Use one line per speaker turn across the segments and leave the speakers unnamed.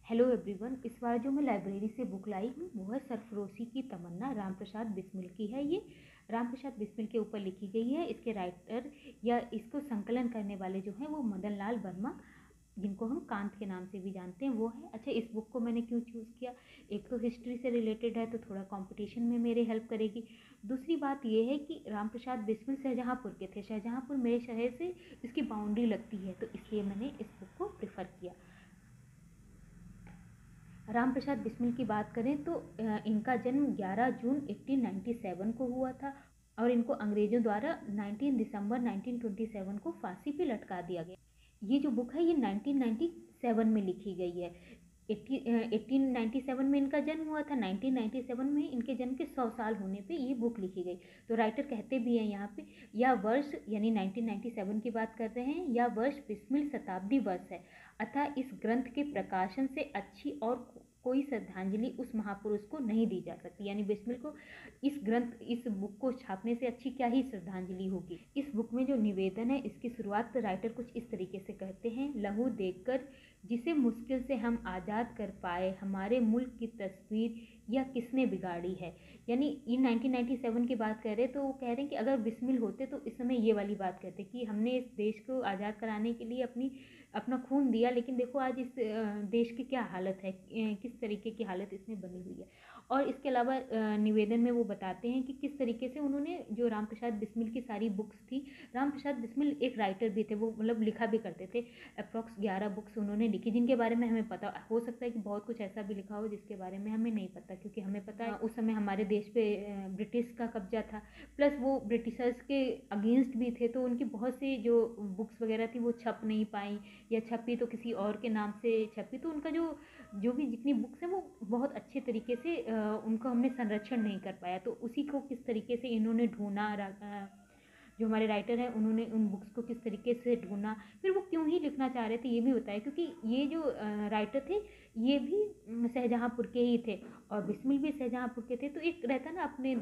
Hello everyone. इस बार जो मैं लाइब्रेरी से बुक लाई हूँ वो है सरफरोशी की तमन्ना, रामप्रसाद बिस्मिल की है। ये रामप्रसाद बिस्मिल के ऊपर लिखी गई है। इसके राइटर या इसको संकलन करने वाले जो हैं वो मदन लाल वर्मा, जिनको हम कांत के नाम से भी जानते हैं, वो है। अच्छा, इस बुक को मैंने क्यों चूज़ किया? एक तो हिस्ट्री से रिलेटेड है तो थोड़ा कंपटीशन में मेरे हेल्प करेगी। दूसरी बात ये है कि रामप्रसाद बिस्मिल शाहजहाँपुर के थे। शाहजहाँपुर मेरे शहर से इसकी बाउंड्री लगती है, तो इसलिए मैंने इस बुक को प्रेफर किया। रामप्रसाद बिस्मिल की बात करें तो इनका जन्म 11 जून 1897 को हुआ था और इनको अंग्रेज़ों द्वारा 19 दिसंबर 1927 को फांसी पे लटका दिया गया। ये जो बुक है ये 1997 में लिखी गई है। 1897 में इनका जन्म हुआ था। 1997 में इनके जन्म के 100 साल होने पे ये बुक लिखी गई। तो राइटर कहते भी हैं यहाँ पे, या वर्ष यानी 1997 की बात कर रहे हैं, या वर्ष बिस्मिल शताब्दी वर्ष है, अतः इस ग्रंथ के प्रकाशन से अच्छी और कोई श्रद्धांजलि उस महापुरुष को नहीं दी जा सकती। यानी बिस्मिल को इस बुक को छापने से अच्छी क्या ही श्रद्धांजलि होगी। इस बुक में जो निवेदन है, इसकी शुरुआत राइटर कुछ इस तरीके से कहते हैं। लहू देखकर जिसे मुश्किल से हम आज़ाद कर पाए, हमारे मुल्क की तस्वीर यह किसने बिगाड़ी है। यानी ये 1997 की बात कर रहे हैं, तो वो कह रहे हैं कि अगर बिस्मिल होते तो इस समय ये वाली बात कहते कि हमने इस देश को आज़ाद कराने के लिए अपना खून दिया, लेकिन देखो आज इस देश की क्या हालत है, किस तरीके की हालत इसमें बनी हुई है। और इसके अलावा निवेदन में वो बताते हैं कि किस तरीके से उन्होंने जो रामप्रसाद बिस्मिल की सारी बुक्स थी, रामप्रसाद बिस्मिल एक राइटर भी थे, वो मतलब लिखा भी करते थे। अप्रॉक्स 11 बुक्स उन्होंने लिखी, जिनके बारे में हमें पता हो सकता है कि बहुत कुछ ऐसा भी लिखा हो जिसके बारे में हमें नहीं पता, क्योंकि हमें पता है उस समय हमारे देश पे ब्रिटिश का कब्जा था, प्लस वो ब्रिटिशर्स के अगेंस्ट भी थे, तो उनकी बहुत सी जो बुक्स वगैरह थी वो छप नहीं पाई, या छपी तो किसी और के नाम से छपी। तो उनका जो भी जितनी बुक्स हैं वो बहुत अच्छे तरीके से उनको हमने संरक्षण नहीं कर पाया। तो उसी को किस तरीके से इन्होंने ढूंढा, जो हमारे राइटर हैं उन्होंने उन बुक्स को किस तरीके से ढूंढा, फिर वो क्यों ही लिखना चाह रहे थे ये भी बताया। क्योंकि ये जो राइटर थे ये भी शाहजहाँपुर के ही थे और बिस्मिल भी शाहजहाँपुर के थे। तो एक रहता ना अपने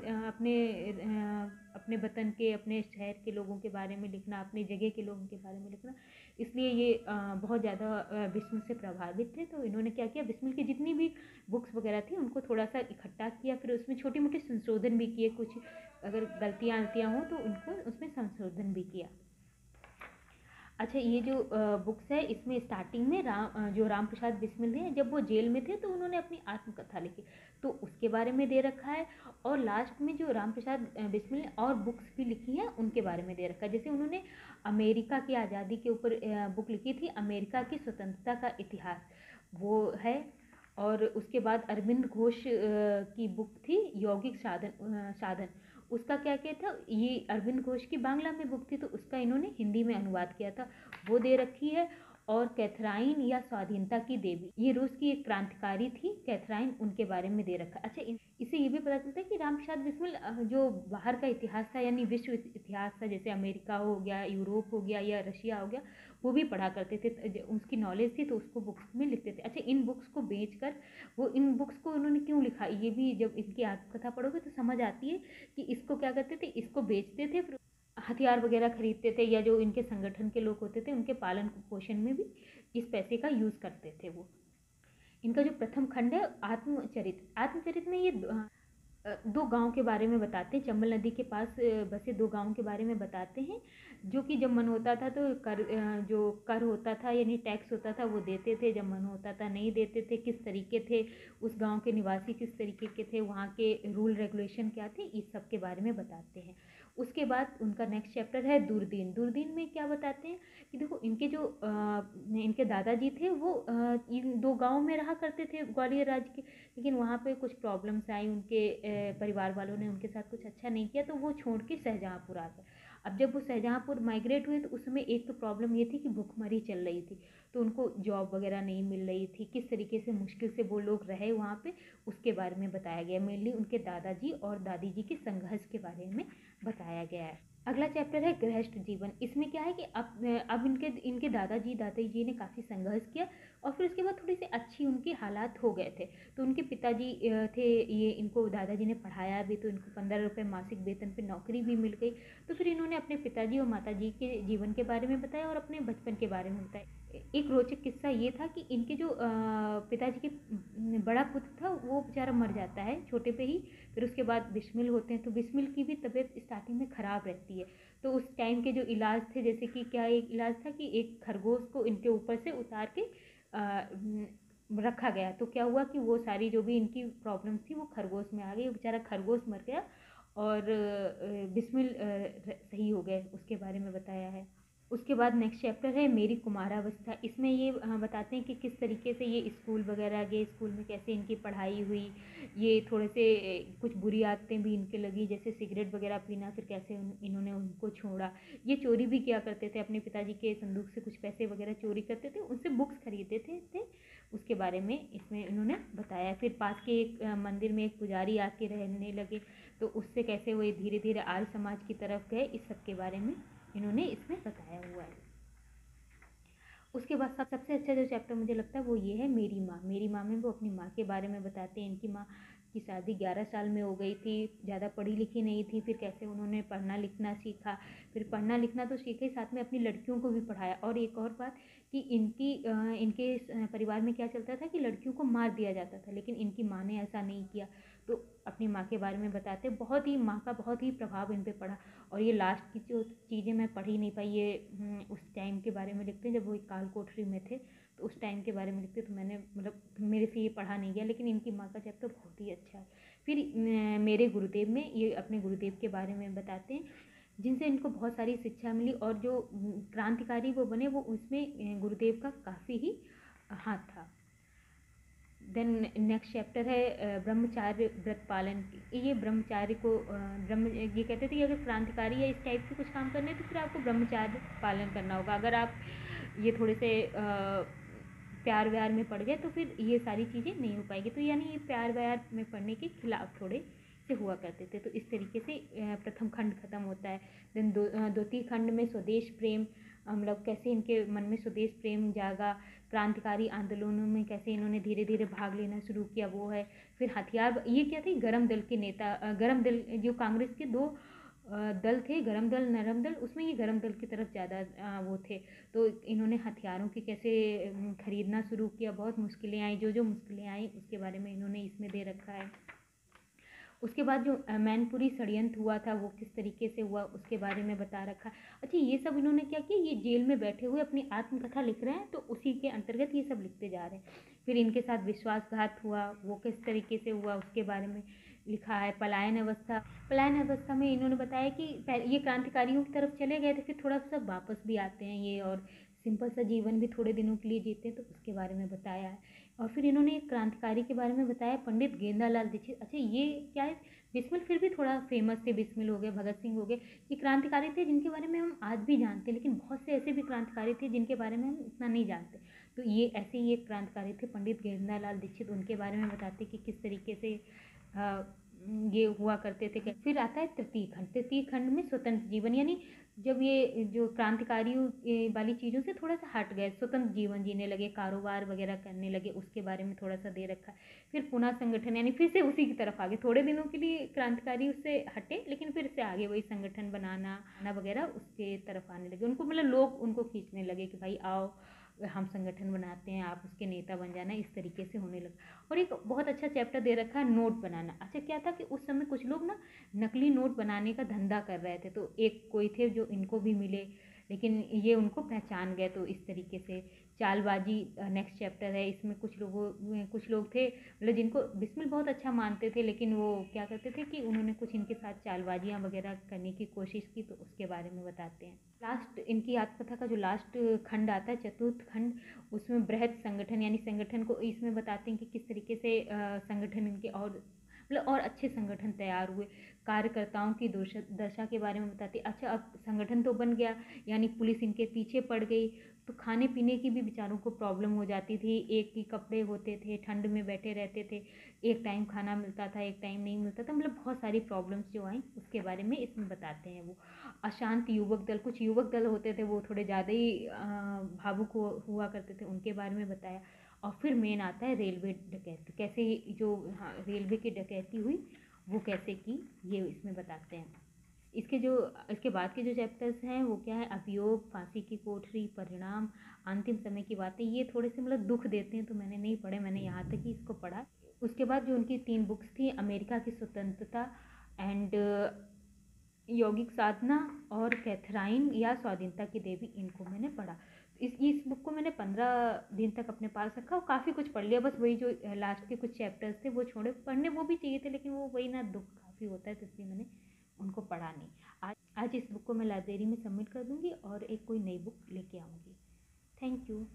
वतन के, अपने शहर के लोगों के बारे में लिखना, अपनी जगह के लोगों के बारे में लिखना, इसलिए ये बहुत ज़्यादा बिस्मिल से प्रभावित थे। तो इन्होंने क्या किया, बिस्मिल की जितनी भी बुक्स वगैरह थी उनको थोड़ा सा इकट्ठा किया, फिर उसमें छोटे मोटे संशोधन भी किए, कुछ अगर गलतियाँ हों तो उनको उसमें संशोधन भी किया। अच्छा, ये जो बुक्स है इसमें स्टार्टिंग में जो रामप्रसाद बिस्मिल थे जब वो जेल में थे तो उन्होंने अपनी आत्मकथा लिखी, तो उसके बारे में दे रखा है। और लास्ट में जो रामप्रसाद बिस्मिल ने और बुक्स भी लिखी हैं उनके बारे में दे रखा है। जैसे उन्होंने अमेरिका की आज़ादी के ऊपर बुक लिखी थी, अमेरिका की स्वतंत्रता का इतिहास, वो है। और उसके बाद अरविंद घोष की बुक थी यौगिक साधन, उसका क्या क्या था, ये अरविंद घोष की बांग्ला में बुक थी तो उसका इन्होंने हिंदी में अनुवाद किया था, वो दे रखी है। और कैथराइन या स्वाधीनता की देवी, ये रूस की एक क्रांतिकारी थी कैथराइन, उनके बारे में दे रखा। अच्छा, इससे ये भी पता चलता है कि रामप्रसाद बिस्मिल जो बाहर का इतिहास था यानी विश्व इतिहास था, जैसे अमेरिका हो गया, यूरोप हो गया या रशिया हो गया, वो भी पढ़ा करते थे, उसकी नॉलेज थी तो उसको बुक्स में लिखते थे। अच्छा, इन बुक्स को बेचकर वो इन बुक्स को उन्होंने क्यों लिखा, ये भी जब इनकी आत्मकथा पढ़ोगे तो समझ आती है कि इसको क्या करते थे, इसको बेचते थे, फिर हथियार वगैरह खरीदते थे, या जो इनके संगठन के लोग होते थे उनके पालन पोषण में भी इस पैसे का यूज़ करते थे वो। इनका जो प्रथम खंड है आत्मचरित में ये दो गांव के बारे में बताते हैं, चंबल नदी के पास बसे दो गांव के बारे में बताते हैं, जो कि जब मन होता था तो जो कर होता था यानी टैक्स होता था वो देते थे, जब मन होता था नहीं देते थे, किस तरीके थे उस गांव के निवासी, किस तरीके के थे, वहाँ के रूल रेगुलेशन क्या थे, इस सब के बारे में बताते हैं। उसके बाद उनका नेक्स्ट चैप्टर है दूरदीन। दूरदीन में क्या बताते हैं कि देखो इनके दादाजी थे वो इन दो गाँव में रहा करते थे ग्वालियर राज्य के, लेकिन वहाँ पे कुछ प्रॉब्लम्स आई, उनके परिवार वालों ने उनके साथ कुछ अच्छा नहीं किया तो वो छोड़ के शाहजहाँपुर आ गए। अब जब वो शाहजहाँपुर माइग्रेट हुए तो उस समय एक तो प्रॉब्लम ये थी कि भुखमरी चल रही थी, तो उनको जॉब वगैरह नहीं मिल रही थी, किस तरीके से मुश्किल से वो लोग रहे वहाँ पे, उसके बारे में बताया गया। मेनली उनके दादाजी और दादी जी के संघर्ष के बारे में बताया गया है। अगला चैप्टर है गृहस्थ जीवन। इसमें क्या है कि अब इनके दादाजी ने काफ़ी संघर्ष किया और फिर उसके बाद थोड़ी सी अच्छी उनके हालात हो गए थे। तो उनके पिताजी थे, ये इनको दादाजी ने पढ़ाया भी, तो इनको 15 रुपये मासिक वेतन पे नौकरी भी मिल गई। तो फिर इन्होंने अपने पिताजी और माताजी के जीवन के बारे में बताया और अपने बचपन के बारे में बताया। एक रोचक किस्सा ये था कि इनके जो पिताजी के बड़ा पुत्र था वो बेचारा मर जाता है छोटे पे ही। फिर उसके बाद बिस्मिल होते हैं, तो बिस्मिल की भी तबीयत स्टार्टिंग में ख़राब रहती है। तो उस टाइम के जो इलाज थे, जैसे कि क्या एक इलाज था कि एक खरगोश को इनके ऊपर से उतार के रखा गया। तो क्या हुआ कि वो सारी जो भी इनकी प्रॉब्लम थी वो खरगोश में आ गई, बेचारा खरगोश मर गया और बिस्मिल सही हो गए, उसके बारे में बताया है। उसके बाद नेक्स्ट चैप्टर है मेरी कुमारावस्था। इसमें ये बताते हैं कि किस तरीके से ये स्कूल वगैरह गए, स्कूल में कैसे इनकी पढ़ाई हुई, ये थोड़े से कुछ बुरी आदतें भी इनके लगी, जैसे सिगरेट वगैरह पीना, फिर कैसे इन्होंने उनको छोड़ा। ये चोरी भी किया करते थे, अपने पिताजी के संदूक से कुछ पैसे वगैरह चोरी करते थे, उनसे बुक्स खरीदते थे उसके बारे में इसमें इन्होंने बताया। फिर पास के एक मंदिर में एक पुजारी आके रहने लगे, तो उससे कैसे वो धीरे धीरे आर्य समाज की तरफ गए, इस सब के बारे में इन्होंने इसमें बताया हुआ है। उसके बाद सबसे अच्छा जो चैप्टर मुझे लगता है वो ये है मेरी माँ। मेरी माँ में वो अपनी माँ के बारे में बताते हैं। इनकी माँ की शादी 11 साल में हो गई थी, ज़्यादा पढ़ी लिखी नहीं थी, फिर कैसे उन्होंने पढ़ना लिखना सीखा, फिर पढ़ना लिखना तो सीखा ही, साथ में अपनी लड़कियों को भी पढ़ाया। और एक और बात कि इनके परिवार में क्या चलता था कि लड़कियों को मार दिया जाता था, लेकिन इनकी माँ ने ऐसा नहीं किया। तो अपनी माँ के बारे में बताते, बहुत ही माँ का बहुत ही प्रभाव इन पर पड़ा। और ये लास्ट की जो चीज़ें मैं पढ़ ही नहीं पाई, ये उस टाइम के बारे में लिखते हैं जब वो काल कोठरी में थे, तो उस टाइम के बारे में लिखते, तो मैंने मतलब मेरे से ये पढ़ा नहीं गया, लेकिन इनकी माँ का चैप्टर बहुत ही अच्छा है। फिर मेरे गुरुदेव में ये अपने गुरुदेव के बारे में बताते हैं, जिनसे इनको बहुत सारी शिक्षा मिली, और जो क्रांतिकारी वो बने वो उसमें गुरुदेव का काफ़ी ही हाथ था। देन नेक्स्ट चैप्टर है ब्रह्मचार्य व्रत पालन। ये ब्रह्मचार्य को ये कहते थे कि अगर क्रांतिकारी या इस टाइप के कुछ काम करने तो फिर आपको ब्रह्मचार्य पालन करना होगा। अगर आप ये थोड़े से प्यार व्यार में पड़ गए तो फिर ये सारी चीज़ें नहीं हो पाएगी। तो यानी ये प्यार व्यार में पड़ने के खिलाफ थोड़े से हुआ करते थे। तो इस तरीके से प्रथम खंड खत्म होता है। देन द्वितीय खंड में स्वदेश प्रेम, मतलब कैसे इनके मन में स्वदेश प्रेम जागा, क्रांतिकारी आंदोलनों में कैसे इन्होंने धीरे धीरे भाग लेना शुरू किया, वो है। फिर हथियार, ये क्या थे, गरम दल के नेता, गरम दल जो कांग्रेस के दो दल थे, गरम दल नरम दल, उसमें ये गरम दल की तरफ ज़्यादा वो थे। तो इन्होंने हथियारों की कैसे खरीदना शुरू किया, बहुत मुश्किलें आई, जो मुश्किलें आई उसके बारे में इन्होंने इसमें दे रखा है। उसके बाद जो मैनपुरी षड्यंत्र हुआ था वो किस तरीके से हुआ उसके बारे में बता रखा। अच्छा, ये सब इन्होंने क्या किया, ये जेल में बैठे हुए अपनी आत्मकथा लिख रहे हैं, तो उसी के अंतर्गत ये सब लिखते जा रहे हैं। फिर इनके साथ विश्वासघात हुआ, वो किस तरीके से हुआ उसके बारे में लिखा है। पलायन अवस्था में इन्होंने बताया कि ये क्रांतिकारियों की तरफ चले गए थे, फिर थोड़ा सा वापस भी आते हैं ये, और सिंपल सा जीवन भी थोड़े दिनों के लिए जीते हैं, तो उसके बारे में बताया है। और फिर इन्होंने एक क्रांतिकारी के बारे में बताया, पंडित गेंदालाल दीक्षित। अच्छा, ये क्या है, बिस्मिल फिर भी थोड़ा फेमस थे, बिस्मिल हो गए, भगत सिंह हो गए, ये क्रांतिकारी थे जिनके बारे में हम आज भी जानते हैं, लेकिन बहुत से ऐसे भी क्रांतिकारी थे जिनके बारे में हम इतना नहीं जानते। तो ये ऐसे ही एक क्रांतिकारी थे पंडित गेंदालाल दीक्षित, उनके बारे में बताते कि किस तरीके से ये हुआ करते थे। फिर आता है तृतीय खंड में स्वतंत्र जीवन, यानी जब ये जो क्रांतिकारियों वाली चीज़ों से थोड़ा सा हट गए, स्वतंत्र जीवन जीने लगे, कारोबार वगैरह करने लगे, उसके बारे में थोड़ा सा दे रखा है। फिर पुनः संगठन, यानी फिर से उसी की तरफ आगे, थोड़े दिनों के लिए क्रांतिकारी उससे हटे, लेकिन फिर से आगे वही संगठन बनाना वगैरह उसके तरफ आने लगे। उनको मतलब लोग उनको खींचने लगे कि भाई आओ हम संगठन बनाते हैं, आप उसके नेता बन जाना, इस तरीके से होने लगा। और एक बहुत अच्छा चैप्टर दे रखा है नोट बनाना। अच्छा, क्या था कि उस समय कुछ लोग ना नकली नोट बनाने का धंधा कर रहे थे, तो एक कोई थे जो इनको भी मिले, लेकिन ये उनको पहचान गए। तो इस तरीके से चालबाजी नेक्स्ट चैप्टर है। इसमें कुछ लोग थे मतलब जिनको बिस्मिल बहुत अच्छा मानते थे, लेकिन वो क्या करते थे कि उन्होंने कुछ इनके साथ चालबाजियाँ वगैरह करने की कोशिश की, तो उसके बारे में बताते हैं। लास्ट इनकी आत्मकथा का जो लास्ट खंड आता है, चतुर्थ खंड, उसमें बृहद संगठन, यानी संगठन को इसमें बताते हैं कि किस तरीके से संगठन इनके और मतलब और अच्छे संगठन तैयार हुए, कार्यकर्ताओं की दशा के बारे में बताते। अच्छा, अब संगठन तो बन गया, यानी पुलिस इनके पीछे पड़ गई, तो खाने पीने की भी बेचारों को प्रॉब्लम हो जाती थी। एक ही कपड़े होते थे, ठंड में बैठे रहते थे, एक टाइम खाना मिलता था, एक टाइम नहीं मिलता था, मतलब बहुत सारी प्रॉब्लम्स जो आई उसके बारे में इसमें बताते हैं। वो अशांत युवक दल, कुछ युवक दल होते थे वो थोड़े ज़्यादा ही भावुक हुआ करते थे, उनके बारे में बताया। और फिर मेन आता है रेलवे डकैती, कैसे जो रेलवे की डकैती हुई वो कैसे की, ये इसमें बताते हैं। इसके बाद के जो चैप्टर्स हैं वो क्या है, अभियोग, फांसी की कोठरी, परिणाम, अंतिम समय की बातें, ये थोड़े से मतलब दुख देते हैं तो मैंने नहीं पढ़े, मैंने यहाँ तक ही इसको पढ़ा। उसके बाद जो उनकी 3 बुक्स थी, अमेरिका की स्वतंत्रता एंड यौगिक साधना और कैथराइन या स्वाधीनता की देवी, इनको मैंने पढ़ा। इस बुक को मैंने 15 दिन तक अपने पास रखा और काफ़ी कुछ पढ़ लिया। बस वही जो लास्ट के कुछ चैप्टर्स थे वो छोड़े, पढ़ने वो भी चाहिए थे लेकिन वो वही ना, दुख काफ़ी होता है तो इसलिए मैंने उनको पढ़ा नहीं। आज इस बुक को मैं लाइब्रेरी में सबमिट कर दूँगी और एक कोई नई बुक लेके आऊँगी। Thank you.